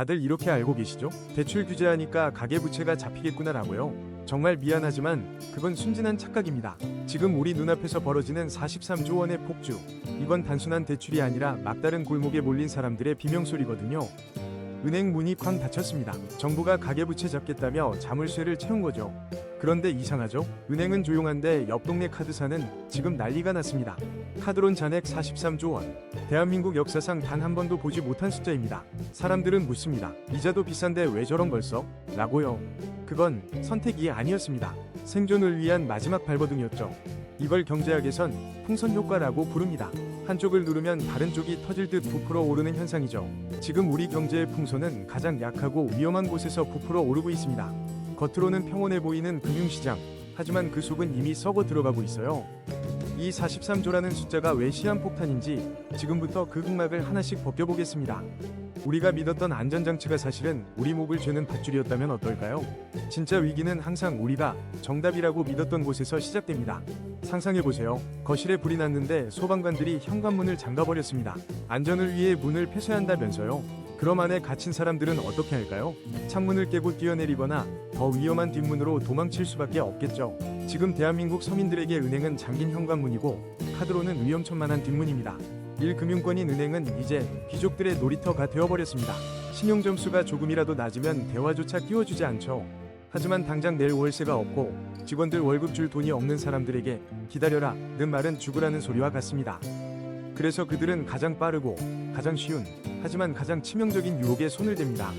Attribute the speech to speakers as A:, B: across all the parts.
A: 다들 이렇게 알고 계시죠? 대출 규제하니까 가계부채가 잡히겠구나라고요. 정말 미안하지만 그건 순진한 착각입니다. 지금 우리 눈앞에서 벌어지는 43조 원의 폭주, 이건 단순한 대출이 아니라 막다른 골목에 몰린 사람들의 비명소리거든요. 은행 문이 쾅 닫혔습니다. 정부가 가계부채 잡겠다며 자물쇠를 채운 거죠. 그런데 이상하죠? 은행은 조용한데 옆 동네 카드사는 지금 난리가 났습니다. 카드론 잔액 43조 원. 대한민국 역사상 단 한 번도 보지 못한 숫자입니다. 사람들은 묻습니다. 이자도 비싼데 왜 저런 걸 써? 라고요. 그건 선택이 아니었습니다. 생존을 위한 마지막 발버둥이었죠. 이걸 경제학에선 풍선 효과라고 부릅니다. 한쪽을 누르면 다른 쪽이 터질 듯 부풀어 오르는 현상이죠. 지금 우리 경제의 풍선은 가장 약하고 위험한 곳에서 부풀어 오르고 있습니다. 겉으로는 평온해 보이는 금융시장, 하지만 그 속은 이미 썩어 들어가고 있어요. 이 43조라는 숫자가 왜 시한폭탄인지 지금부터 그 극막을 하나씩 벗겨보겠습니다. 우리가 믿었던 안전장치가 사실은 우리 목을 죄는 밧줄이었다면 어떨까요? 진짜 위기는 항상 우리가 정답이라고 믿었던 곳에서 시작됩니다. 상상해보세요. 거실에 불이 났는데 소방관들이 현관문을 잠가버렸습니다. 안전을 위해 문을 폐쇄한다면서요. 그럼 안에 갇힌 사람들은 어떻게 할까요? 창문을 깨고 뛰어내리거나 더 위험한 뒷문으로 도망칠 수밖에 없겠죠. 지금 대한민국 서민들에게 은행은 잠긴 현관문이고 카드로는 위험천만한 뒷문입니다. 1금융권인 은행은 이제 귀족들의 놀이터가 되어버렸습니다. 신용점수가 조금이라도 낮으면 대화조차 끼워주지 않죠. 하지만 당장 낼 월세가 없고 직원들 월급 줄 돈이 없는 사람들에게 기다려라 는 말은 죽으라는 소리와 같습니다. 그래서 그들은 가장 빠르고 가장 쉬운, 하지만 가장 치명적인 유혹에 손을 댑니다.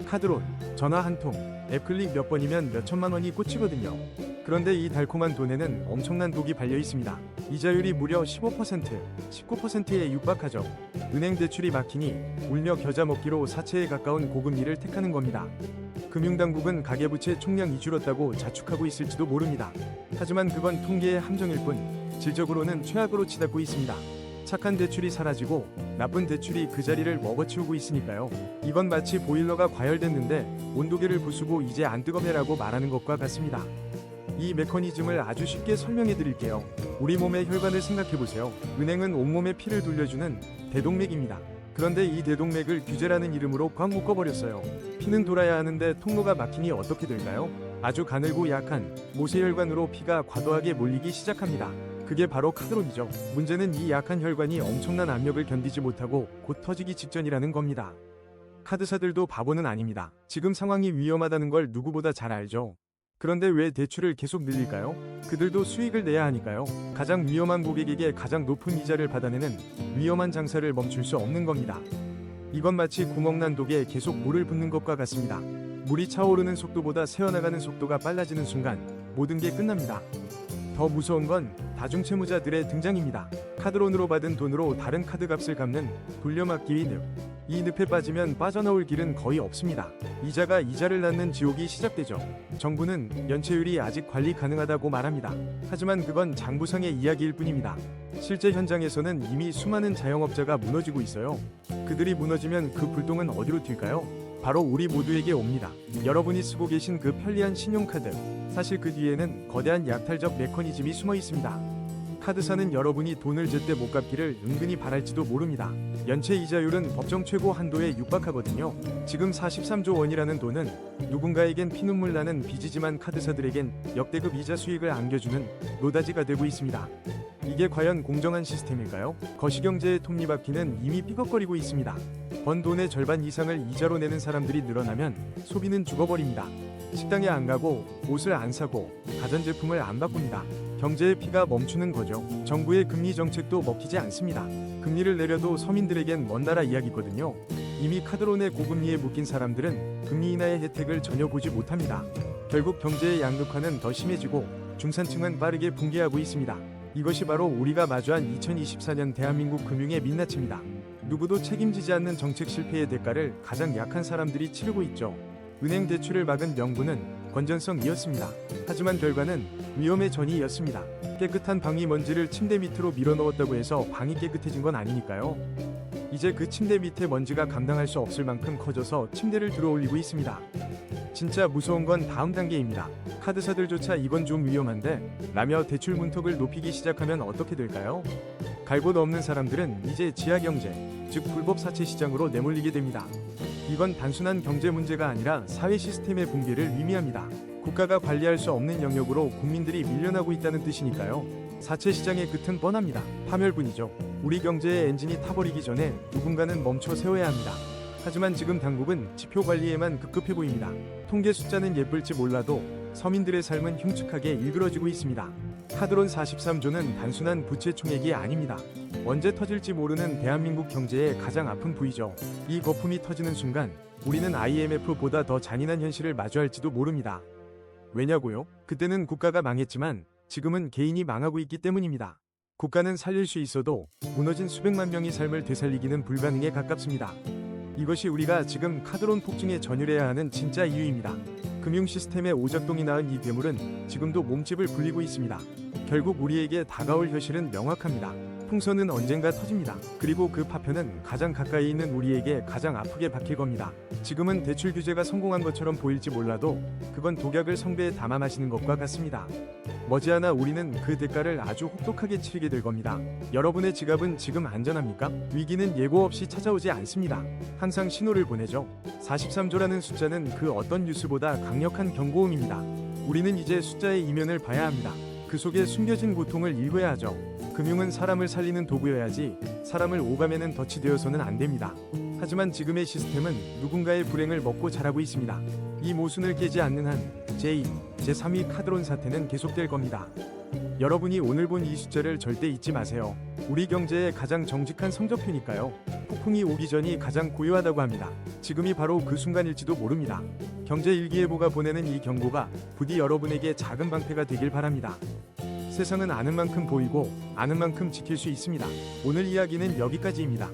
A: 카드론, 전화 한 통, 앱 클릭 몇 번이면 몇 천만 원이 꽂히거든요. 그런데 이 달콤한 돈에는 엄청난 독이 발려 있습니다. 이자율이 무려 15%, 19%에 육박하죠. 은행 대출이 막히니 울며 겨자 먹기로 사채에 가까운 고금리를 택하는 겁니다. 금융당국은 가계부채 총량이 줄었다고 자축하고 있을지도 모릅니다. 하지만 그건 통계의 함정일 뿐 질적으로는 최악으로 치닫고 있습니다. 착한 대출이 사라지고 나쁜 대출이 그 자리를 먹어치우고 있으니까요. 이건 마치 보일러가 과열됐는데 온도계를 부수고 이제 안 뜨겁네라고 말하는 것과 같습니다. 이 메커니즘을 아주 쉽게 설명해 드릴게요. 우리 몸의 혈관을 생각해 보세요. 은행은 온몸에 피를 돌려주는 대동맥입니다. 그런데 이 대동맥을 규제라는 이름으로 꽉 묶어버렸어요. 피는 돌아야 하는데 통로가 막히니 어떻게 될까요? 아주 가늘고 약한 모세혈관으로 피가 과도하게 몰리기 시작합니다. 그게 바로 카드론이죠. 문제는 이 약한 혈관이 엄청난 압력을 견디지 못하고 곧 터지기 직전이라는 겁니다. 카드사들도 바보는 아닙니다. 지금 상황이 위험하다는 걸 누구보다 잘 알죠. 그런데 왜 대출을 계속 늘릴까요? 그들도 수익을 내야 하니까요. 가장 위험한 고객에게 가장 높은 이자를 받아내는 위험한 장사를 멈출 수 없는 겁니다. 이건 마치 구멍난 독에 계속 물을 붓는 것과 같습니다. 물이 차오르는 속도보다 새어나가는 속도가 빨라지는 순간 모든 게 끝납니다. 더 무서운 건 다중채무자들의 등장입니다. 카드론으로 받은 돈으로 다른 카드값을 갚는 돌려막기 늪. 이 늪에 빠지면 빠져나올 길은 거의 없습니다. 이자가 이자를 낳는 지옥이 시작되죠. 정부는 연체율이 아직 관리 가능하다고 말합니다. 하지만 그건 장부상의 이야기일 뿐입니다. 실제 현장에서는 이미 수많은 자영업자가 무너지고 있어요. 그들이 무너지면 그 불똥은 어디로 튈까요? 바로 우리 모두에게 옵니다. 여러분이 쓰고 계신 그 편리한 신용카드, 사실 그 뒤에는 거대한 약탈적 메커니즘이 숨어 있습니다. 카드사는 여러분이 돈을 제때 못 갚기를 은근히 바랄지도 모릅니다. 연체 이자율은 법정 최고 한도에 육박하거든요. 지금 43조 원이라는 돈은 누군가에겐 피눈물 나는 빚이지만 카드사들에겐 역대급 이자 수익을 안겨주는 노다지가 되고 있습니다. 이게 과연 공정한 시스템일까요? 거시경제의 톱니바퀴는 이미 삐걱거리고 있습니다. 번 돈의 절반 이상을 이자로 내는 사람들이 늘어나면 소비는 죽어버립니다. 식당에 안 가고 옷을 안 사고 가전제품을 안 바꿉니다. 경제의 피가 멈추는 거죠. 정부의 금리 정책도 먹히지 않습니다. 금리를 내려도 서민들에겐 먼 나라 이야기거든요. 이미 카드론의 고금리에 묶인 사람들은 금리 인하의 혜택을 전혀 보지 못합니다. 결국 경제의 양극화는 더 심해지고 중산층은 빠르게 붕괴하고 있습니다. 이것이 바로 우리가 마주한 2024년 대한민국 금융의 민낯입니다. 누구도 책임지지 않는 정책 실패의 대가를 가장 약한 사람들이 치르고 있죠. 은행 대출을 막은 명분은 건전성이었습니다. 하지만 결과는 위험의 전이었습니다. 깨끗한 방이 먼지를 침대 밑으로 밀어넣었다고 해서 방이 깨끗해진 건 아니니까요. 이제 그 침대 밑에 먼지가 감당할 수 없을 만큼 커져서 침대를 들어올리고 있습니다. 진짜 무서운 건 다음 단계입니다. 카드사들조차 이건 좀 위험한데 라며 대출 문턱을 높이기 시작하면 어떻게 될까요? 갈 곳 없는 사람들은 이제 지하경제, 즉 불법 사채 시장으로 내몰리게 됩니다. 이건 단순한 경제 문제가 아니라 사회 시스템의 붕괴를 의미합니다. 국가가 관리할 수 없는 영역으로 국민들이 밀려나고 있다는 뜻이니까요. 사채 시장의 끝은 뻔합니다. 파멸뿐이죠. 우리 경제의 엔진이 타버리기 전에 누군가는 멈춰 세워야 합니다. 하지만 지금 당국은 지표 관리에만 급급해 보입니다. 통계 숫자는 예쁠지 몰라도 서민들의 삶은 흉측하게 일그러지고 있습니다. 카드론 43조는 단순한 부채 총액이 아닙니다. 언제 터질지 모르는 대한민국 경제의 가장 아픈 부위죠. 이 거품이 터지는 순간 우리는 IMF보다 더 잔인한 현실을 마주할지도 모릅니다. 왜냐고요? 그때는 국가가 망했지만 지금은 개인이 망하고 있기 때문입니다. 국가는 살릴 수 있어도 무너진 수백만 명의 삶을 되살리기는 불가능에 가깝습니다. 이것이 우리가 지금 카드론 폭증에 전율해야 하는 진짜 이유입니다. 금융 시스템의 오작동이 낳은 이 괴물은 지금도 몸집을 불리고 있습니다. 결국 우리에게 다가올 현실은 명확합니다. 풍선은 언젠가 터집니다. 그리고 그 파편은 가장 가까이 있는 우리에게 가장 아프게 박힐 겁니다. 지금은 대출 규제가 성공한 것처럼 보일지 몰라도 그건 독약을 성배에 담아 마시는 것과 같습니다. 머지않아 우리는 그 대가를 아주 혹독하게 치르게 될 겁니다. 여러분의 지갑은 지금 안전합니까? 위기는 예고 없이 찾아오지 않습니다. 항상 신호를 보내죠. 43조라는 숫자는 그 어떤 뉴스보다 강력한 경고음입니다. 우리는 이제 숫자의 이면을 봐야 합니다. 그 속에 숨겨진 고통을 읽어야 하죠. 금융은 사람을 살리는 도구여야지 사람을 오가매는 덫이 되어서는 안 됩니다. 하지만 지금의 시스템은 누군가의 불행을 먹고 자라고 있습니다. 이 모순을 깨지 않는 한 제2, 제3위 카드론 사태는 계속될 겁니다. 여러분이 오늘 본 이 숫자를 절대 잊지 마세요. 우리 경제의 가장 정직한 성적표니까요. 폭풍이 오기 전이 가장 고요하다고 합니다. 지금이 바로 그 순간일지도 모릅니다. 경제일기예보가 보내는 이 경고가 부디 여러분에게 작은 방패가 되길 바랍니다. 세상은 아는 만큼 보이고 아는 만큼 지킬 수 있습니다. 오늘 이야기는 여기까지입니다.